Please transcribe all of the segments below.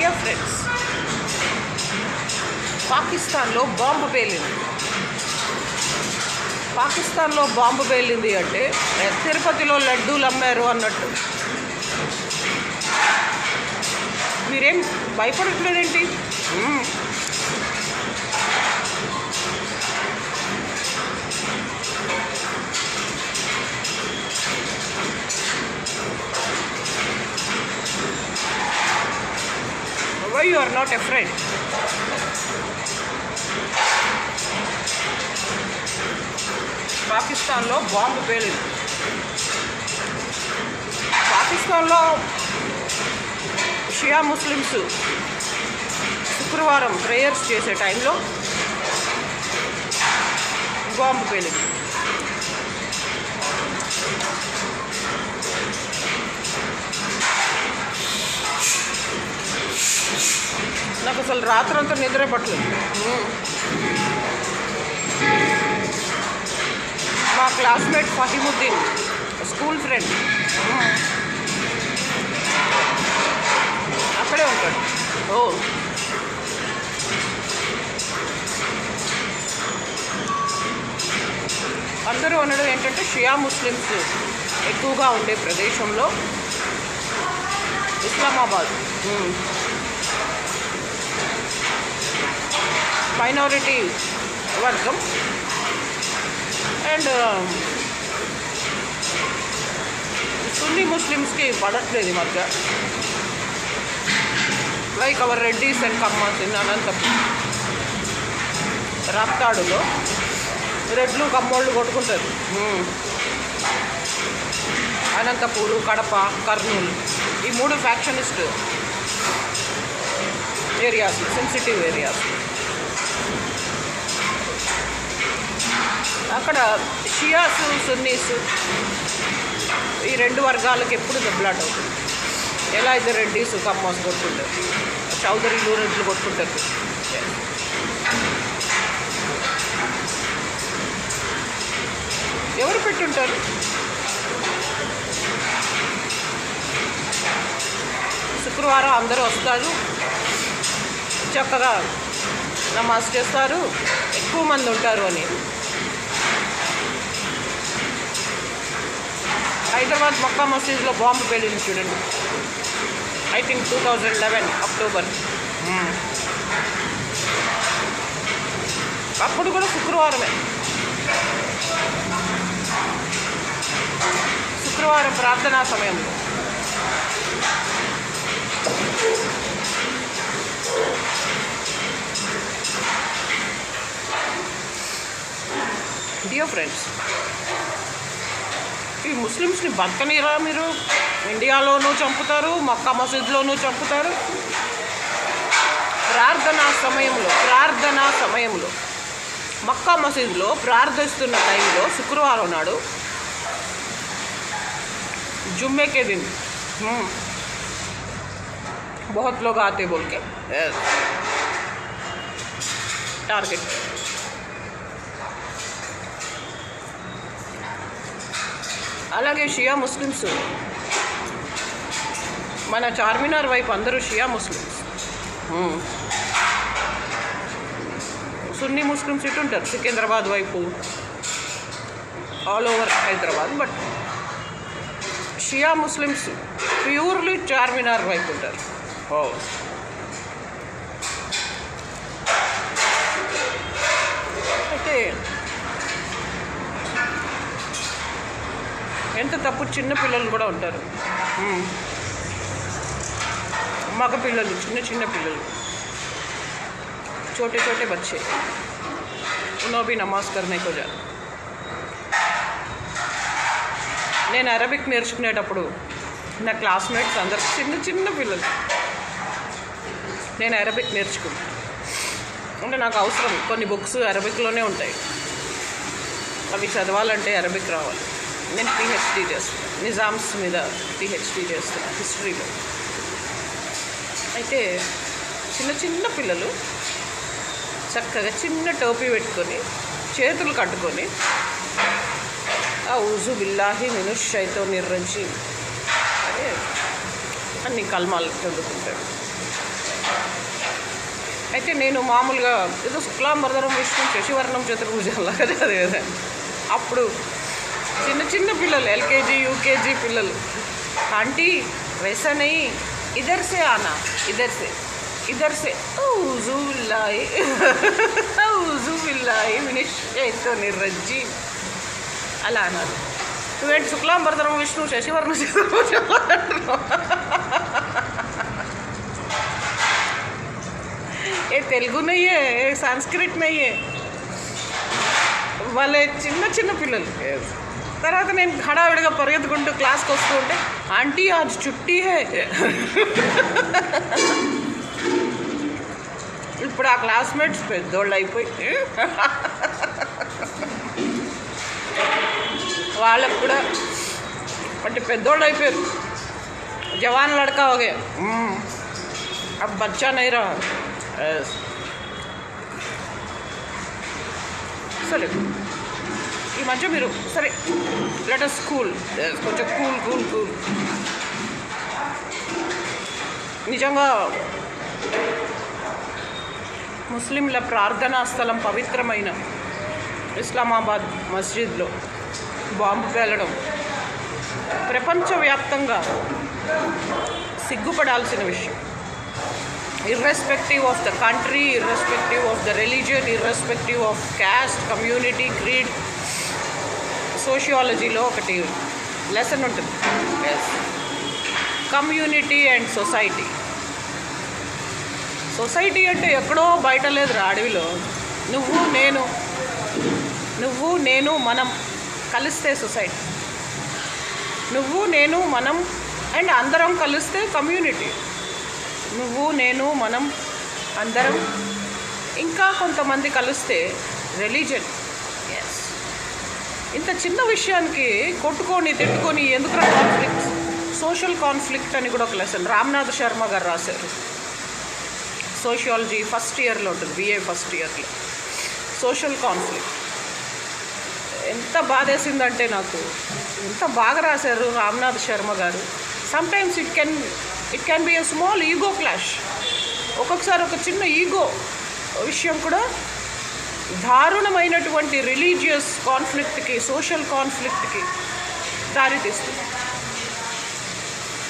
Dear friends, పాకిస్తాన్లో bomb పేలింది. పాకిస్తాన్లో బాంబు పేలింది అంటే తిరుపతిలో లడ్డూలు అమ్మారు అన్నట్టు. మీరేం భయపడట్లేదేంటి? Why you are not afraid? పాకిస్తాన్లో బాంబు పేలింది. పాకిస్తాన్లో షియా ముస్లిమ్స్ శుక్రవారం ప్రేయర్స్ చేసే టైంలో బాంబు పేలింది. నాకు అసలు రాత్రంతా నిద్రే పట్టలేదు. మా క్లాస్మేట్ ఫహీముద్దీన్, స్కూల్ ఫ్రెండ్, అక్కడే ఉంటాడు. అందరూ అనడం ఏంటంటే షియా ముస్లిమ్స్ ఎక్కువగా ఉండే ప్రదేశంలో ఇస్లామాబాద్ మైనారిటీ వర్గం అండ్ సున్నీ ముస్లిమ్స్కి పడట్లేదు ఈ మధ్య. Like our Reddys and Kammas in Anantapur, రాప్తాడులో రెడ్లు కమ్మోళ్ళు కొట్టుకుంటారు. అనంతపూరు, కడప, కర్నూలు, ఈ 3 ఫ్యాక్షనిస్ట్ ఏరియాస్, సెన్సిటివ్ ఏరియాస్. అక్కడ షియాస్, సున్నీస్ ఈ 2 వర్గాలకు ఎప్పుడు దెబ్బలాట అవుతుంది. ఎలా అయితే రెడ్డీస్ కమ్మాస్ కొట్టుకుంటారు, చౌదరీలు రెడ్లు కొట్టుకుంటారు. ఎవరు పెట్టుంటారు? శుక్రవారం అందరూ వస్తారు, చక్కగా నమాజ్ చేస్తారు, ఎక్కువ మంది ఉంటారు అని. హైదరాబాద్ మక్కా మసీద్లో బాంబు పేలింది చూడండి. I think 2011 October. అప్పుడు కూడా శుక్రవారమే. శుక్రవారం ప్రార్థనా సమయంలో డియర్ ఫ్రెండ్స్, ఈ ముస్లిమ్స్ని బతకనిరా మీరు? ఇండియాలోనూ చంపుతారు, మక్కా మసీద్లోనూ చంపుతారు. ప్రార్థనా సమయంలో మక్కా మసీద్లో ప్రార్థిస్తున్న టైంలో శుక్రవారం నాడు जुम्मे के दिन बहुत लोग आते बोल के टारगेट. అలాగే షియా ముస్లిమ్స్ మన చార్మినార్ వైపు అందరూ షియా ముస్లిమ్స్. సున్నీ ముస్లిమ్స్ ఇటు ఉంటారు సికింద్రాబాద్ వైపు, all over Hyderabad. But Shia Muslims purely Charminar వైపు ఉంటారు. అయితే ఎంత తప్పు, చిన్న పిల్లలు కూడా ఉంటారు, మగ పిల్లలు, చిన్న పిల్లలు, छोटे छोटे बच्चे, उन्होंने भी नमाज करने को जा. నేను అరబిక్ నేర్చుకునేటప్పుడు నా క్లాస్మేట్స్ అందరు చిన్న పిల్లలు. నేను అరబిక్ నేర్చుకున్నాను అంటే నాకు అవసరం, కొన్ని బుక్స్ అరబిక్లోనే ఉంటాయి, అవి చదవాలంటే అరబిక్ రావాలి. నేను పిహెచ్డీ చేస్తున్నాను, నిజామ్స్ మీద పిహెచ్డీ చేస్తున్నాను, హిస్టరీలో. అయితే చిన్న పిల్లలు చక్కగా చిన్న టోపీ పెట్టుకొని, చేతులు కట్టుకొని, ఔజు బిల్లాహి మినష్ షైతానిర్ రజీమ్ అరే అన్ని కల్మాలు చదువుకుంటాడు. అయితే నేను మామూలుగా ఏదో శుక్లాంబరధరం విష్ణు శశివర్ణం చతుర్భుజంలాగా చదివేదాన్ని. అప్పుడు చిన్న చిన్న పిల్లలు ఎల్కేజీ యూకేజీ పిల్లలు, ఆంటీ वैसा नहीं, इधर से आना, इधर से औज़ु बिल्लाहि औज़ु बिल्लाहि मिनश शैतानिर रजीम అలా అన్నారు. నువ్వేంటి శుక్లాంబరధరం విష్ణు శశివర్ణ చతుర్భుజం ఏ తెలుగు నయ్యే ఏ సంస్కృత్ నయ్యే వాళ్ళే చిన్న చిన్న పిల్లలు. తర్వాత నేను హడావిడిగా పరిగెత్తుకుంటూ క్లాస్కి వస్తూ ఉంటే ఆంటీ ఆజ్ చుట్టి హే. ఇప్పుడు ఆ క్లాస్మేట్స్ పెద్దోళ్ళు అయిపోయి వాళ్ళకు కూడా అంటే పెద్దోళ్ళు అయిపోయారు. జవాన్ లడకా ఓకే అబ్ బచ్చా నైరా. సరే ఈ మధ్య మీరు సరే లెటస్ కూల్, కొంచెం కూల్. నిజంగా ముస్లింల ప్రార్థనా స్థలం పవిత్రమైన ఇస్లామాబాద్ మస్జిద్లో బాంబు పేలడం ప్రపంచవ్యాప్తంగా సిగ్గుపడాల్సిన విషయం. irrespective of the country, irrespective of the religion, irrespective of caste, community, creed. సోషియాలజీలో ఒకటి లెసన్ ఉంటుంది, కమ్యూనిటీ అండ్ సొసైటీ. సొసైటీ అంటే ఎక్కడో బయట లేదు, అడవిలో నువ్వు నేను మనం కలిస్తే సొసైటీ. నువ్వు నేను మనం అండ్ అందరం కలిస్తే కమ్యూనిటీ. నువ్వు నేను మనం అందరం ఇంకా కొంతమంది కలిస్తే రిలీజన్. ఎస్, ఇంత చిన్న విషయానికి కొట్టుకొని తిట్టుకొని ఎందుకు కాన్ఫ్లిక్ట్, సోషల్ కాన్ఫ్లిక్ట్ అని కూడా ఒక లెసన్ రామ్నాథ్ శర్మ గారు రాశారు. సోషియాలజీ ఫస్ట్ ఇయర్లో ఉంటుంది, బిఏ ఫస్ట్ ఇయర్లో. సోషల్ కాన్ఫ్లిక్ట్ ఎంత బాధేసిందంటే నాకు, ఎంత బాగా రాశారు రామ్నాథ్ శర్మ గారు. Sometimes it can be a small ego clash. ఒక్కొక్కసారి ఒక చిన్న ఈగో విషయం కూడా దారుణమైనటువంటి రిలీజియస్ కాన్ఫ్లిక్ట్కి, సోషల్ కాన్ఫ్లిక్ట్కి దారితీస్తుంది.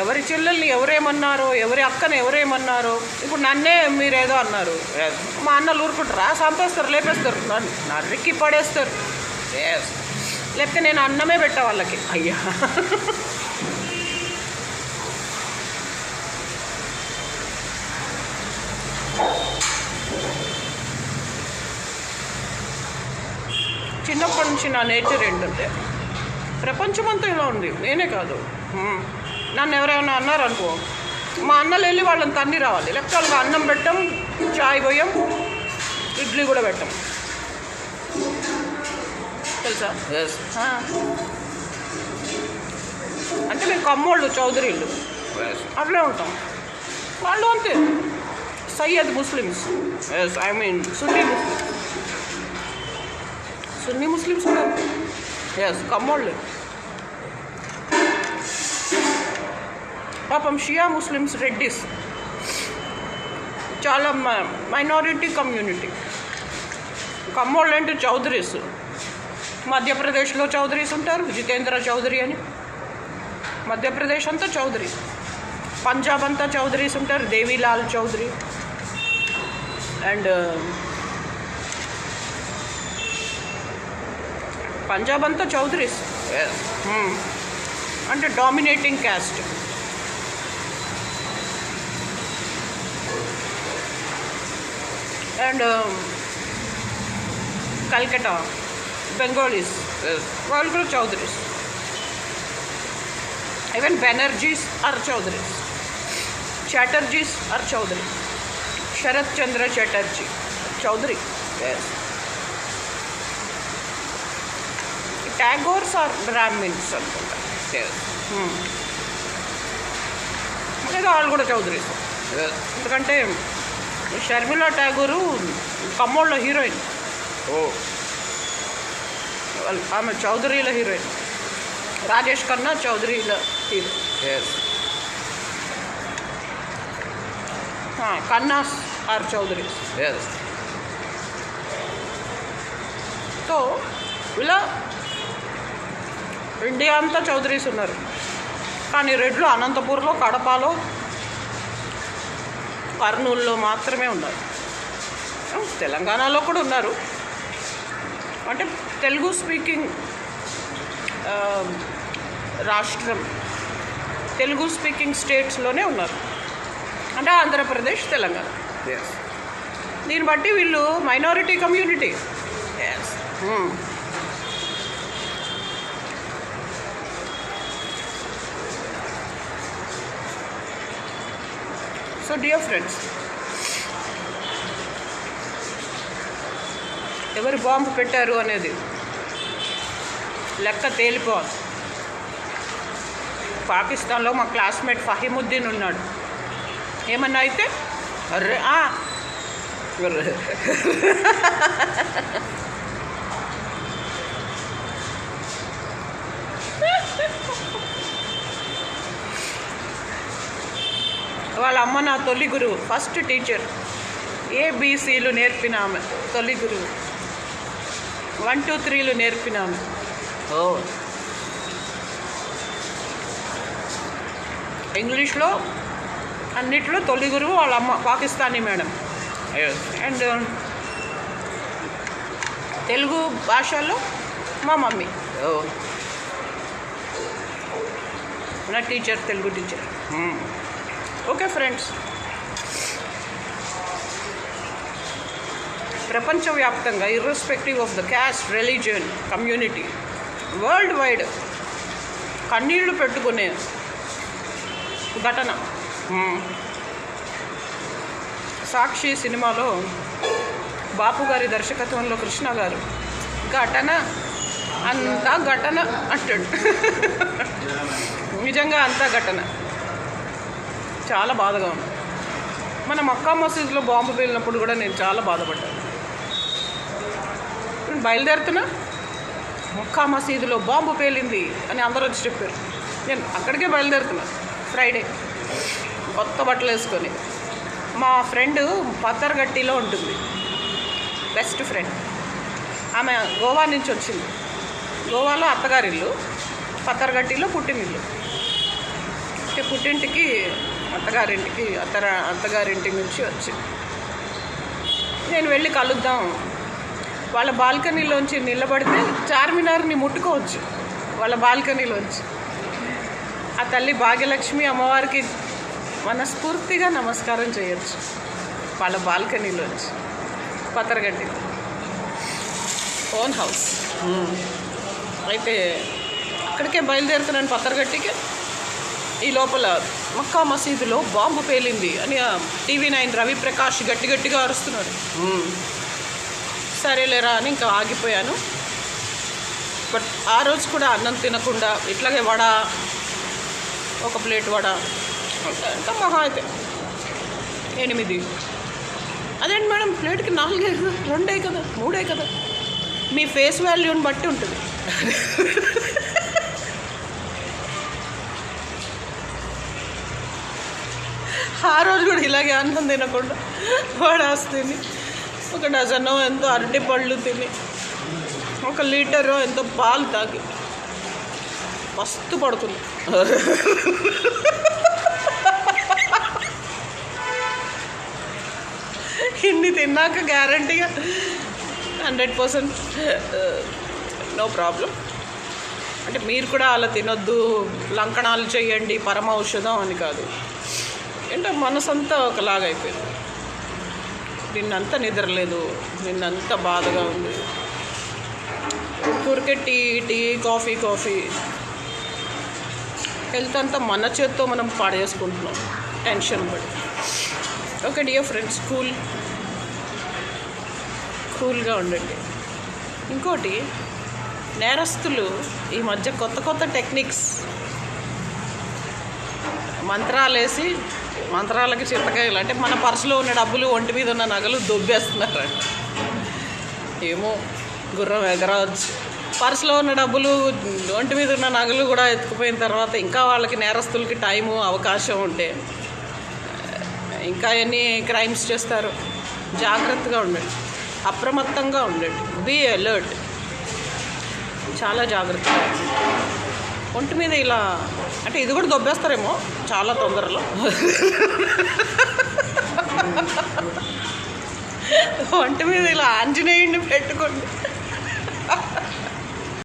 ఎవరి చెల్లెల్ని ఎవరేమన్నారో, ఎవరి అక్కని ఎవరేమన్నారో, ఇప్పుడు నన్నే మీరేదో అన్నారు, మా అన్నలు ఊరుకుంటారా? చంపేస్తారు, లేపేస్తారు, నరికి పడేస్తారు. లేకపోతే నేను అన్నమే పెట్టా వాళ్ళకి. అయ్యా, చిన్నప్పటి నుంచి నా నేచర్ ఏంటంటే ప్రపంచమంతా ఇలా ఉంది, నేనే కాదు. నన్ను ఎవరైనా అన్నారు అనుకో, మా అన్నలు వెళ్ళి వాళ్ళని తన్ని రావాలి, లేకపోతే వాళ్ళకి అన్నం పెట్టం, చాయ్ పోయాం, ఇడ్లీ కూడా పెట్టం, తెలుసా? అంటే మేము కమ్మోళ్ళు, చౌదరీళ్ళు అట్లే ఉంటాం. వాళ్ళు అంతే, Syed Muslims, I mean Sunni Muslims కూడా ఎస్ కమ్మోళ్ళు. పాపం షియా ముస్లిమ్స్, రెడ్డిస్ చాలా మైనారిటీ కమ్యూనిటీ. కమ్మోళ్ళు అంటే చౌదరీస్. మధ్యప్రదేశ్లో చౌదరీస్ ఉంటారు, జితేంద్ర చౌదరి అని. మధ్యప్రదేశ్ అంతా చౌదరి. పంజాబ్ అంతా చౌదరీస్ ఉంటారు, దేవీలాల్ చౌదరి. అండ్ పంజాబ్ అంతా చౌదరీస్, అంటే dominating caste. And Calcutta Bengalis, వాళ్ళు కూడా Chaudharys. Even Banerjees are Chaudharys, Chatterjees are Chaudhary. Sarat Chandra Chatterjee Chaudhary. Tagores are Brahmins అనుకుంటా, లేదా వాళ్ళు కూడా చౌదరీస్. ఎందుకంటే షర్మిలా ట్యాగోరు కమ్మోళ్ళ హీరోయిన్, ఆమె చౌదరీల హీరోయిన్. రాజేష్ ఖన్నా చౌదరీల hero. Khannas are Chaudharys. Yes. So ఇలా ఇండియా అంతా చౌదరీస్ ఉన్నారు. కానీ రెడ్లు అనంతపూర్లో, కడపలో, కర్నూలులో మాత్రమే ఉన్నారు. తెలంగాణలో కూడా ఉన్నారు. అంటే తెలుగు స్పీకింగ్ రాష్ట్రం, తెలుగు స్పీకింగ్ స్టేట్స్లోనే ఉన్నారు. అంటే ఆంధ్రప్రదేశ్, తెలంగాణ. ఎస్. దీన్ని బట్టి వీళ్ళు minority community. Yes. So dear friends, ఎవరు బాంబు పెట్టారు అనేది లెక్క తేలిపోవాలి. పాకిస్తాన్లో మా క్లాస్మేట్ ఫహీముద్దీన్ ఉన్నాడు. ఏమన్నా అయితే అర్రే వాళ్ళ అమ్మ నా తొలి గురువు, ఫస్ట్ టీచర్. ఏబీసీలు నేర్పిన ఆమె తొలి గురువు. 1 2 3లు నేర్పిన ఆమె. ఇంగ్లీష్లో అన్నిట్లో తొలి గురువు వాళ్ళ అమ్మ, పాకిస్తానీ మేడం. అండ్ తెలుగు భాషలో మా మమ్మీ నా teacher, Telugu teacher. Okay friends, ప్రపంచవ్యాప్తంగా irrespective of the caste, religion, community, world wide కన్నీళ్లు పెట్టుకునే ఘటన సాక్షి సినిమాలో బాపు గారి దర్శకత్వంలో కృష్ణ గారు ఘటన అంతా ఘటన అంటాడు. నిజంగా అంతా ఘటన. చాలా బాధగా ఉంది. మన మక్కా మసీదులో బాంబు పేలినప్పుడు కూడా నేను చాలా బాధపడ్డాను. బయలుదేరుతున్నా, మక్కా మసీదులో బాంబు పేలింది అని అందరూ వచ్చి చెప్పారు. నేను అక్కడికే బయలుదేరుతున్నా ఫ్రైడే, కొత్త బట్టలు వేసుకొని. మా ఫ్రెండ్ పత్తర్గట్టిలో ఉంటుంది, బెస్ట్ ఫ్రెండ్. ఆమె గోవా నుంచి వచ్చింది. గోవాలో అత్తగారిల్లు, పత్తర్గట్టిలో పుట్టినిల్లు. పుట్టింటికి అత్తగారింటి నుంచి వచ్చి నేను వెళ్ళి కలుద్దాం. వాళ్ళ బాల్కనీలోంచి నిలబడితే చార్మినార్ని ముట్టుకోవచ్చు. వాళ్ళ బాల్కనీలోంచి ఆ తల్లి భాగ్యలక్ష్మి అమ్మవారికి మనస్ఫూర్తిగా నమస్కారం చేయొచ్చు వాళ్ళ బాల్కనీలోంచి. Pathargatti own house. అయితే అక్కడికే బయలుదేరుతున్నాను పత్తర్గట్టికి. ఈ లోపల మక్కా మసీదులో బాంబు పేలింది అని TV9 రవిప్రకాష్ గట్టిగా అరుస్తున్నాడు. సరేలేరా అని ఇంకా ఆగిపోయాను. బట్ ఆ రోజు కూడా అన్నం తినకుండా ఇట్లాగే వడ, ఒక ప్లేట్ వడ, ఇంకా మహా అయితే 8. అదేంటి మేడం ప్లేట్కి 4 కదా, 2 కదా, 3 కదా, మీ ఫేస్ వాల్యూని బట్టి ఉంటుంది. ఆ రోజు కూడా ఇలాగే అన్నం తినకుండా వడాస్ తిని, 1 డజను ఎంతో అరటి పళ్ళు తిని, 1 లీటరు ఎంతో పాలు తాగి మస్తు పడుకుంది. ఇన్ని తిన్నాక గ్యారంటీగా 100% నో ప్రాబ్లం. అంటే మీరు కూడా అలా తినొద్దు, లంకణాలు చేయండి, పరమ ఔషధం అని కాదు. ఏంటో మనసంతా ఒకలాగా అయిపోయింది. నిన్నంతా నిద్రలేదు, నిన్నంతా బాధగా ఉంది. ఊరికే టీ కాఫీ హెల్త్ అంతా మన చేత్తో మనం పాడేసుకుంటున్నాం టెన్షన్ పడి. ఓకే డియర్ ఫ్రెండ్స్, కూల్గా ఉండండి. ఇంకోటి, నేరస్తులు ఈ మధ్య కొత్త టెక్నిక్స్, మంత్రాలేసి, మంత్రాలకి చింతకాయలు అంటే మన పర్సులో ఉన్న డబ్బులు, ఒంటి మీద ఉన్న నగలు దొబ్బేస్తున్నారంట. ఏమో గుర్రం ఎగరవచ్చు. పర్సులో ఉన్న డబ్బులు, ఒంటి మీద ఉన్న నగలు కూడా ఎత్తుకుపోయిన తర్వాత ఇంకా వాళ్ళకి నేరస్తులకి టైము, అవకాశం ఉంటే ఇంకా ఎన్ని క్రైమ్స్ చేస్తారు. జాగ్రత్తగా ఉండండి, అప్రమత్తంగా ఉండండి. బీ అలర్ట్, చాలా జాగ్రత్తగా. ఒంటి మీద ఇలా అంటే ఇది కూడా దొబ్బేస్తారేమో చాలా తొందరలో. ఒంటి మీద ఇలా ఆంజనేయుడిని పెట్టుకోండి.